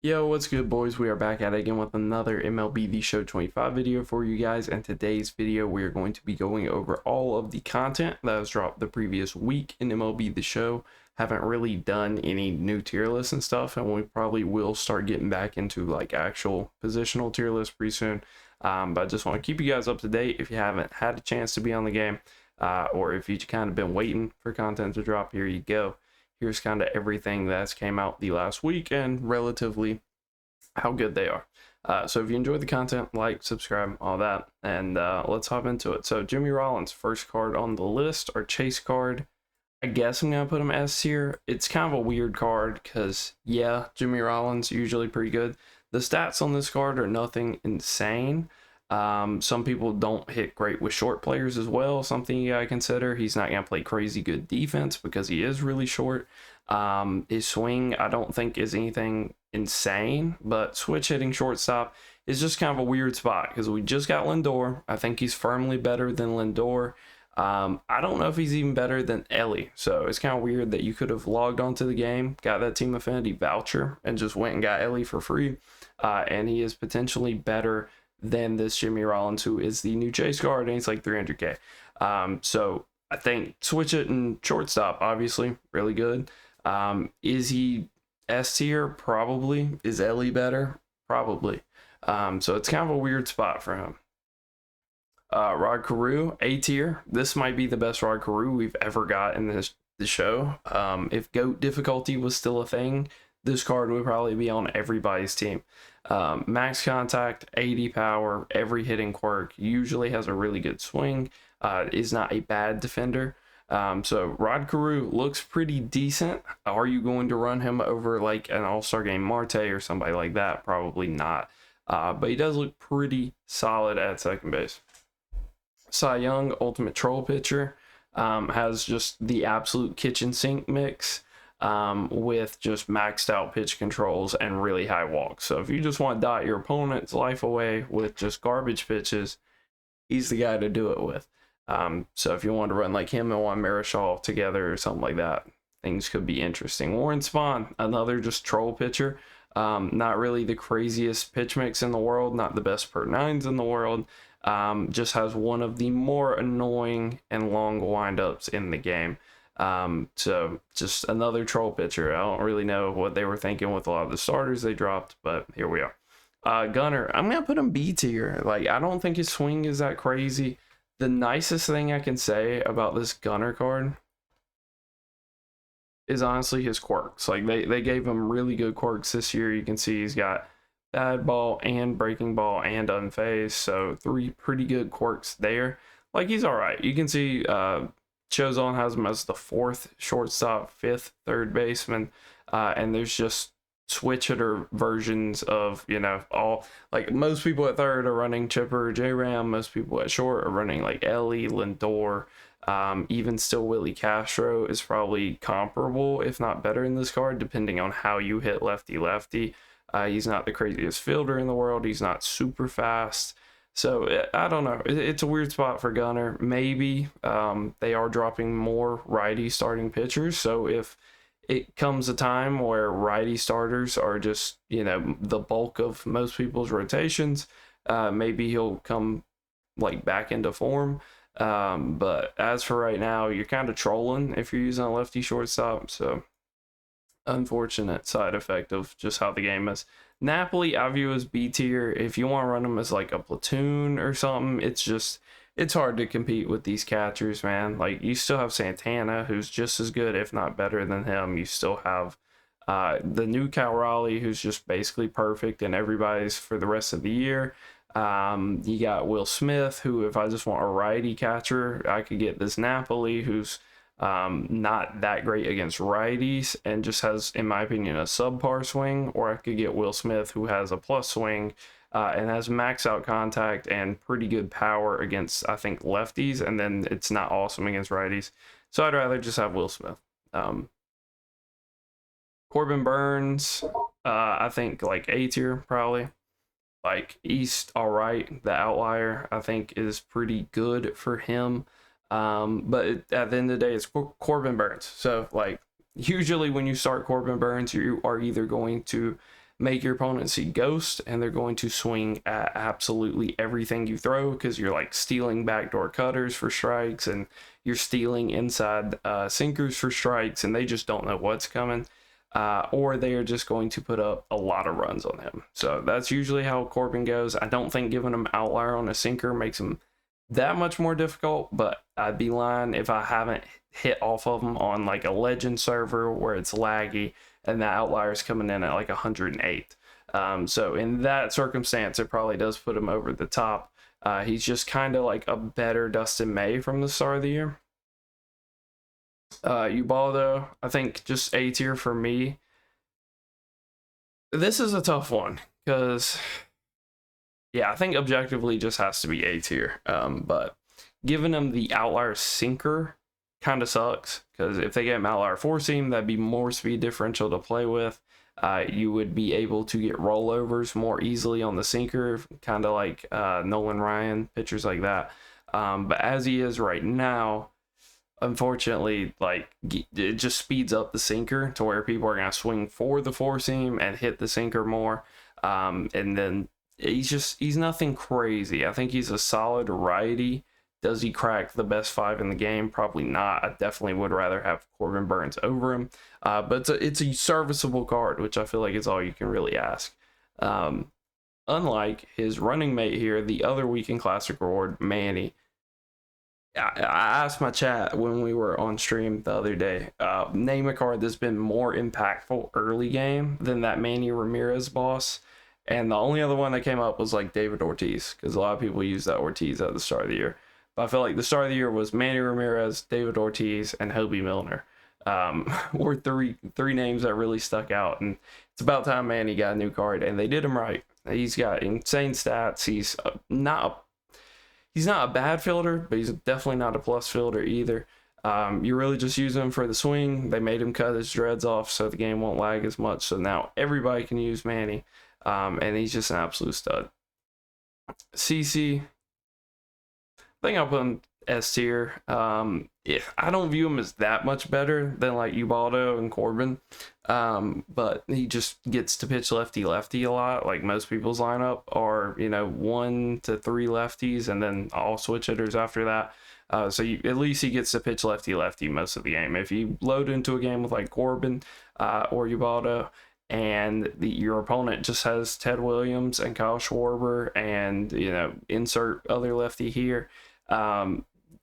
Yo, what's good, boys? We are back at it again with another MLB The Show 25 video for you guys. And today's video, we are going to be going over all of the content that was dropped the previous week in MLB The Show. Haven't really done any new tier lists and stuff, and we probably will start getting back into like actual positional tier lists pretty soon. But I just want to keep you guys up to date if you haven't had a chance to be on the game, or if you've kind of been waiting for content to drop. Here you go. Here's kind of everything that's came out the last week and relatively how good they are. So if you enjoyed the content, like, subscribe, all that, and let's hop into it. So Jimmy Rollins, first card on the list, our chase card. I guess I'm going to put him S tier. It's kind of a weird card because, yeah, Jimmy Rollins, usually pretty good. The stats on this card are nothing insane. Some people don't hit great with short players as well. Something you gotta consider. He's not gonna play crazy good defense because he is really short. His swing, I don't think is anything insane, but switch hitting shortstop is just kind of a weird spot because we just got Lindor. I think he's firmly better than Lindor. I don't know if he's even better than Ellie, so it's kind of weird that you could have logged onto the game, got that team affinity voucher, and just went and got Ellie for free. And he is potentially better than this Jimmy Rollins, who is the new chase card, and he's like 300k. So I think switch it and shortstop, obviously, really good. Is he S tier? Probably. Is Ellie better? Probably. So it's kind of a weird spot for him. Rod Carew, A tier. This might be the best Rod Carew we've ever got in the show. If GOAT difficulty was still a thing, this card would probably be on everybody's team. Max contact, 80 power, every hitting quirk, usually has a really good swing, is not a bad defender. So Rod Carew looks pretty decent. Are you going to run him over like an all-star game Marte or somebody like that? Probably not. But he does look pretty solid at second base. Cy Young, ultimate troll pitcher, has just the absolute kitchen sink mix. With just maxed out pitch controls and really high walks. So if you just want to dot your opponent's life away with just garbage pitches, he's the guy to do it with. So if you want to run like him and Juan Marichal together or something like that, things could be interesting. Warren Spahn, another just troll pitcher. Not really the craziest pitch mix in the world, not the best per nines in the world. Just has one of the more annoying and long windups in the game. So just another troll pitcher. I don't really know what they were thinking with a lot of the starters they dropped, but here we are. Gunner, I'm gonna put him B tier. Like, I don't think his swing is that crazy. The nicest thing I can say about this Gunner card is honestly his quirks. Like, they gave him really good quirks this year. You can see he's got bad ball and breaking ball and unfazed, so 3 pretty good quirks there. Like, he's all right. You can see Chozon has him as the 4th shortstop, 5th third baseman, and there's just switch hitter versions of, you know, all, like, most people at third are running Chipper or J-Ram, most people at short are running like Ellie, Lindor, even still Willie Castro is probably comparable, if not better in this card, depending on how you hit lefty-lefty. He's not the craziest fielder in the world, he's not super fast. So I don't know. It's a weird spot for Gunner. Maybe they are dropping more righty starting pitchers. So if it comes a time where righty starters are just, you know, the bulk of most people's rotations, maybe he'll come like back into form. But as for right now, you're kind of trolling if you're using a lefty shortstop. So unfortunate side effect of just how the game is. Napoli, I view as B tier. If you want to run them as like a platoon or something, it's hard to compete with these catchers, man. Like, you still have Santana, who's just as good, if not better than him. You still have the new Cal Raleigh, who's just basically perfect and everybody's for the rest of the year. You got Will Smith, who, if I just want a righty catcher, I could get this Napoli, who's not that great against righties and just has, in my opinion, a subpar swing. Or I could get Will Smith, who has a plus swing and has max out contact and pretty good power against, I think, lefties, and then it's not awesome against righties. So I'd rather just have Will Smith. Corbin Burns, I think like A tier probably. Like, East, all right. The outlier, I think, is pretty good for him. But at the end of the day, it's Corbin Burns. So, like, usually when you start Corbin Burns, you are either going to make your opponent see ghost, and they're going to swing at absolutely everything you throw, because you're like stealing backdoor cutters for strikes, and you're stealing inside sinkers for strikes, and they just don't know what's coming. Or they are just going to put up a lot of runs on him. So that's usually how Corbin goes. I don't think giving him outlier on a sinker makes him that much more difficult, but I'd be lying if I haven't hit off of him on like a legend server where it's laggy and the outlier is coming in at like 108. So in that circumstance, it probably does put him over the top. He's just kind of like a better Dustin May from the start of the year. Ubaldo, I think just A tier for me. This is a tough one because, yeah, I think objectively just has to be A tier. But giving him the outlier sinker kind of sucks, because if they get him outlier four seam, that'd be more speed differential to play with. You would be able to get rollovers more easily on the sinker, kind of like Nolan Ryan, pitchers like that. But as he is right now, unfortunately, like, it just speeds up the sinker to where people are going to swing for the four seam and hit the sinker more. And then he's nothing crazy. I think he's a solid righty. Does he crack the best five in the game? Probably not. I definitely would rather have Corbin Burns over him. But it's a serviceable card, which I feel like is all you can really ask. Unlike his running mate here, the other Weekend Classic reward, Manny. I asked my chat when we were on stream the other day, name a card that's been more impactful early game than that Manny Ramirez boss. And the only other one that came up was like David Ortiz, because a lot of people use that Ortiz at the start of the year. But I feel like the start of the year was Manny Ramirez, David Ortiz, and Hobie Milner. Were three names that really stuck out. And it's about time Manny got a new card, and they did him right. He's got insane stats. He's not a bad fielder, but he's definitely not a plus fielder either. You really just use him for the swing. They made him cut his dreads off so the game won't lag as much. So now everybody can use Manny, and he's just an absolute stud. CC, I think I'll put him S tier. I don't view him as that much better than like Ubaldo and Corbin, but he just gets to pitch lefty a lot. Like most people's lineup are, 1 to 3 lefties and then all switch hitters after that. So at least he gets to pitch lefty most of the game. If you load into a game with like Corbin or Ubaldo, and your opponent just has Ted Williams and Kyle Schwarber and insert other lefty here,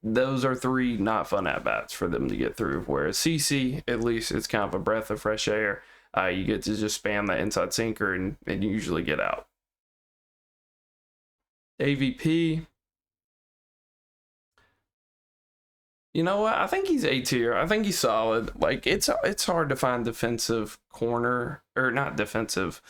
those are 3 not fun at bats for them to get through. Whereas CC, at least it's kind of a breath of fresh air. You get to just spam that inside sinker and you usually get out. AVP, you know what? I think he's A tier. I think he's solid. Like, it's hard to find defensive corner, or not defensive.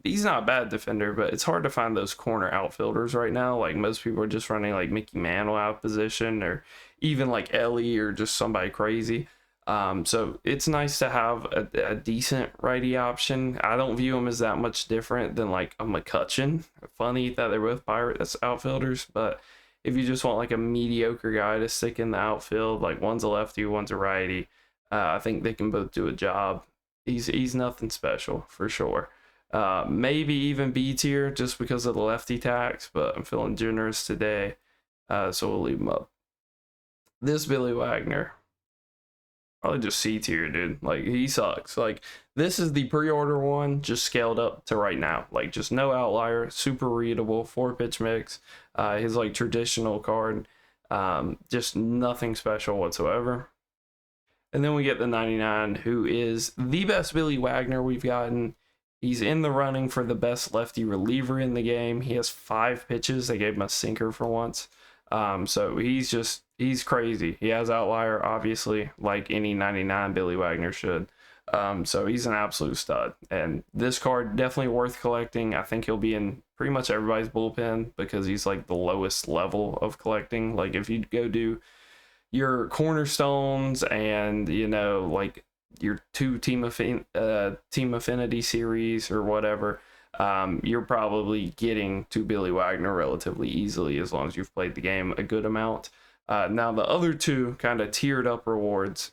He's not a bad defender, but it's hard to find those corner outfielders right now. Like, most people are just running like Mickey Mantle out of position, or even like Ellie, or just somebody crazy. So it's nice to have a decent righty option. I don't view him as that much different than like a McCutcheon. Funny that they're both Pirates outfielders, but if you just want like a mediocre guy to stick in the outfield, like one's a lefty, one's a righty, I think they can both do a job. He's nothing special for sure. Maybe even B tier just because of the lefty tax, but I'm feeling generous today, so we'll leave him up. This Billy Wagner, probably just C tier, dude. Like, he sucks. Like, this is the pre-order one, just scaled up to right now. Like, just no outlier, super readable, 4-pitch mix. His like traditional card, just nothing special whatsoever. And then we get the 99, who is the best Billy Wagner we've gotten. He's in the running for the best lefty reliever in the game. He has 5 pitches. They gave him a sinker for once. So he's crazy. He has outlier, obviously, like any 99 Billy Wagner should. So he's an absolute stud. And this card definitely worth collecting. I think he'll be in pretty much everybody's bullpen because he's like the lowest level of collecting. Like, if you go do your cornerstones and, like your 2 team affinity series or whatever, you're probably getting to Billy Wagner relatively easily as long as you've played the game a good amount. Now the other 2 kind of tiered up rewards,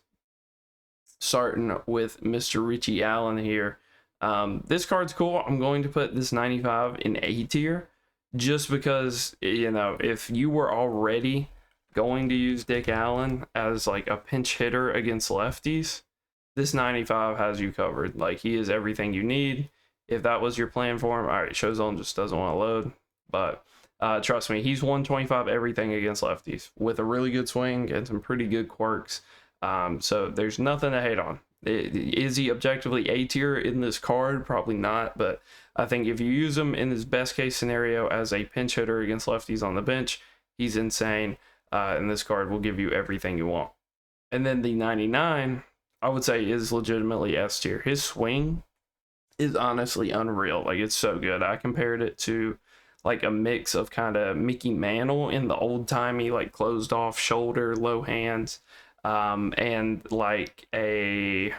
starting with Mr. Richie Allen here. This card's cool. I'm going to put this 95 in A tier just because, you know, if you were already going to use Dick Allen as like a pinch hitter against lefties, this 95 has you covered. Like, he is everything you need. If that was your plan for him, all right, Showzone just doesn't want to load. But trust me, he's 125 everything against lefties with a really good swing and some pretty good quirks. So there's nothing to hate on. Is he objectively A tier in this card? Probably not, but I think if you use him in his best case scenario as a pinch hitter against lefties on the bench, he's insane, and this card will give you everything you want. And then the 99, I would say, is legitimately S tier. His swing is honestly unreal. Like, it's so good. I compared it to like a mix of kind of Mickey Mantle in the old-timey, like, closed off shoulder, low hands, and like I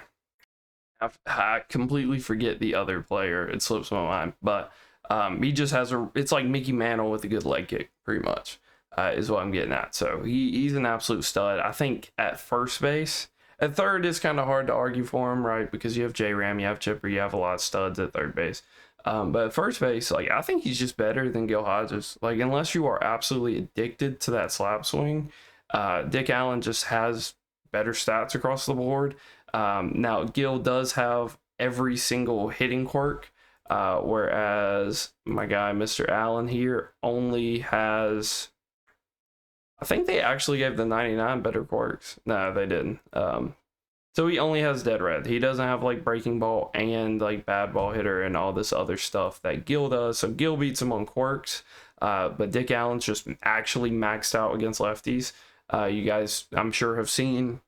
completely forget the other player. It slips my mind, but he just has it's like Mickey Mantle with a good leg kick, pretty much, is what I'm getting at. So he's an absolute stud. I think at first base. At third, it's kind of hard to argue for him, right? Because you have J-Ram, you have Chipper, you have a lot of studs at third base. But at first base, like, I think he's just better than Gil Hodges. Like, unless you are absolutely addicted to that slap swing, Dick Allen just has better stats across the board. Now, Gil does have every single hitting quirk, whereas my guy, Mr. Allen here, only has... I think they actually gave the 99 better quirks. No, they didn't. So he only has dead red. He doesn't have like breaking ball and like bad ball hitter and all this other stuff that Gil does. So Gil beats him on quirks. But Dick Allen's just actually maxed out against lefties. You guys, I'm sure, have seen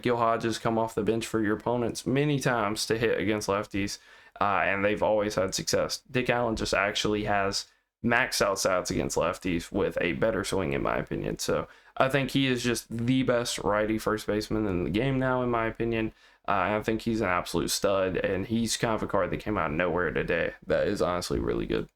Gil Hodges come off the bench for your opponents many times to hit against lefties. And they've always had success. Dick Allen just actually has max out stats against lefties with a better swing, in my opinion. So I think he is just the best righty first baseman in the game now, in my opinion. I think he's an absolute stud, and he's kind of a card that came out of nowhere today that is honestly really good.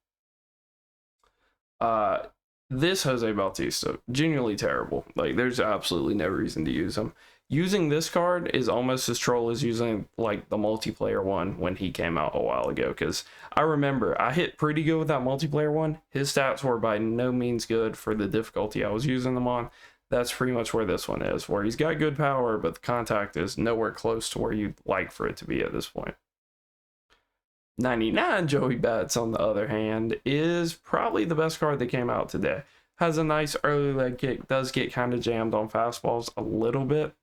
This Jose Bautista, genuinely terrible. Like, there's absolutely no reason to use him. Using this card is almost as troll as using like the multiplayer one when he came out a while ago, because I remember I hit pretty good with that multiplayer one. His stats were by no means good for the difficulty I was using them on. That's pretty much where this one is, where he's got good power, but the contact is nowhere close to where you'd like for it to be at this point. 99 Joey Bats, on the other hand, is probably the best card that came out today. Has a nice early leg kick, does get kind of jammed on fastballs a little bit.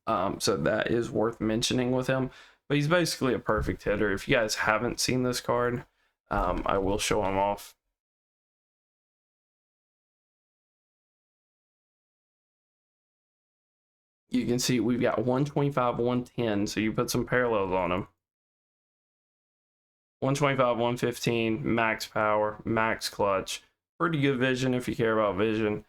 So that is worth mentioning with him. But he's basically a perfect hitter. If you guys haven't seen this card, I will show him off. You can see we've got 125, 110, so you put some parallels on him. 125, 115, max power, max clutch, pretty good vision if you care about vision.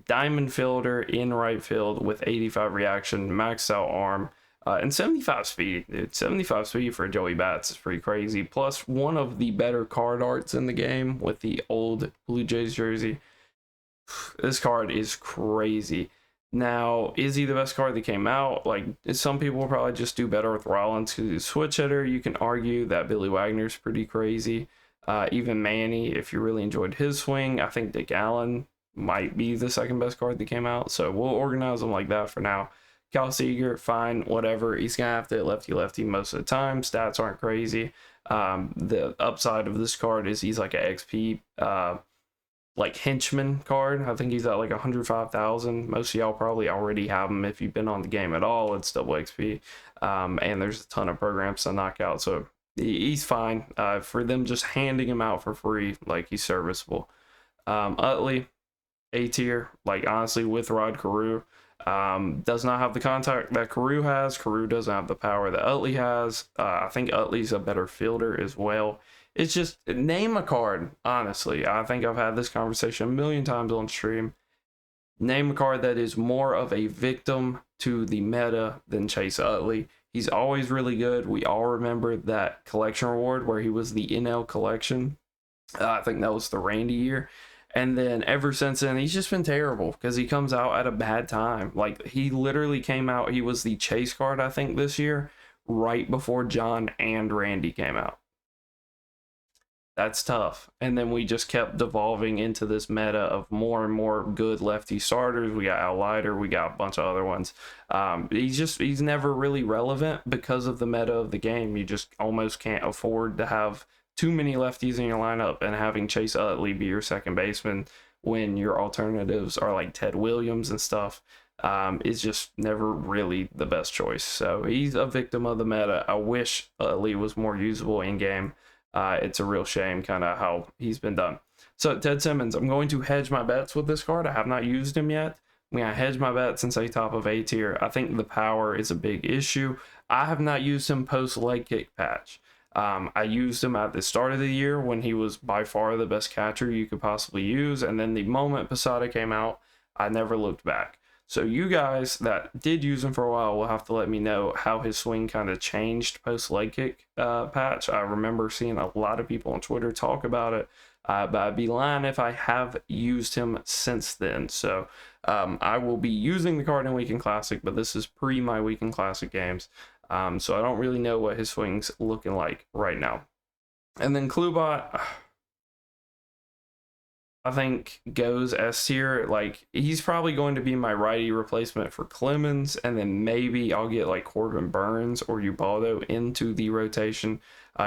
Diamond fielder in right field with 85 reaction, maxed out arm, and 75 speed. Dude, 75 speed for Joey Bats is pretty crazy. Plus one of the better card arts in the game with the old Blue Jays jersey. This card is crazy. Now, is he the best card that came out? Like, some people will probably just do better with Rollins because he's a switch hitter. You can argue that Billy Wagner's pretty crazy. Even Manny, if you really enjoyed his swing, I think Dick Allen might be the second best card that came out. So we'll organize them like that for now. Cal Seager, fine, whatever. He's going to have to hit lefty-lefty most of the time. Stats aren't crazy. The upside of this card is he's like an XP like henchman card. I think he's at like 105,000. Most of y'all probably already have him if you've been on the game at all. It's double XP. And there's a ton of programs to knock out. So he's fine. For them just handing him out for free, like, he's serviceable. Utley, A tier, like, honestly, with Rod Carew. Does not have the contact that Carew has. Carew doesn't have the power that Utley has. I think Utley's a better fielder as well. It's just, name a card, honestly. I think I've had this conversation a million times on stream. Name a card that is more of a victim to the meta than Chase Utley. He's always really good. We all remember that collection reward where he was the NL collection. I think that was the Randy year. And then ever since then, he's just been terrible because he comes out at a bad time. Like, he literally came out, he was the chase card, I think, this year, right before John and Randy came out. That's tough. And then we just kept devolving into this meta of more and more good lefty starters. We got Al Leiter, we got a bunch of other ones. He's never really relevant because of the meta of the game. You just almost can't afford to have too many lefties in your lineup, and having Chase Utley be your second baseman when your alternatives are like Ted Williams and stuff is just never really the best choice. So he's a victim of the meta. I wish Utley was more usable in game. It's a real shame kind of how he's been done. So Ted Simmons, I'm going to hedge my bets with this card. I have not used him yet. I'm going to hedge my bets and say top of A tier. I think the power is a big issue. I have not used him post leg kick patch. I used him at the start of the year when he was by far the best catcher you could possibly use. And then the moment Posada came out, I never looked back. So you guys that did use him for a while will have to let me know how his swing kind of changed post leg kick patch. I remember seeing a lot of people on Twitter talk about it, but I'd be lying if I have used him since then. So I will be using the card in Weekend Classic, but this is pre my Weekend Classic games. So I don't really know what his swing's looking like right now. And then Klubot, I think goes S tier. Like, he's probably going to be my righty replacement for Clemens, and then maybe I'll get like Corbin Burns or Ubaldo into the rotation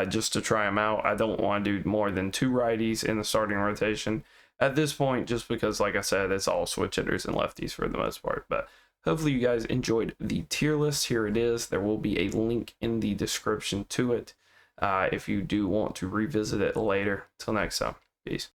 just to try him out. I don't want to do more than 2 righties in the starting rotation at this point, just because, like I said, it's all switch hitters and lefties for the most part. But hopefully you guys enjoyed the tier list. Here it is. There will be a link in the description to it if you do want to revisit it later. Till next time, peace.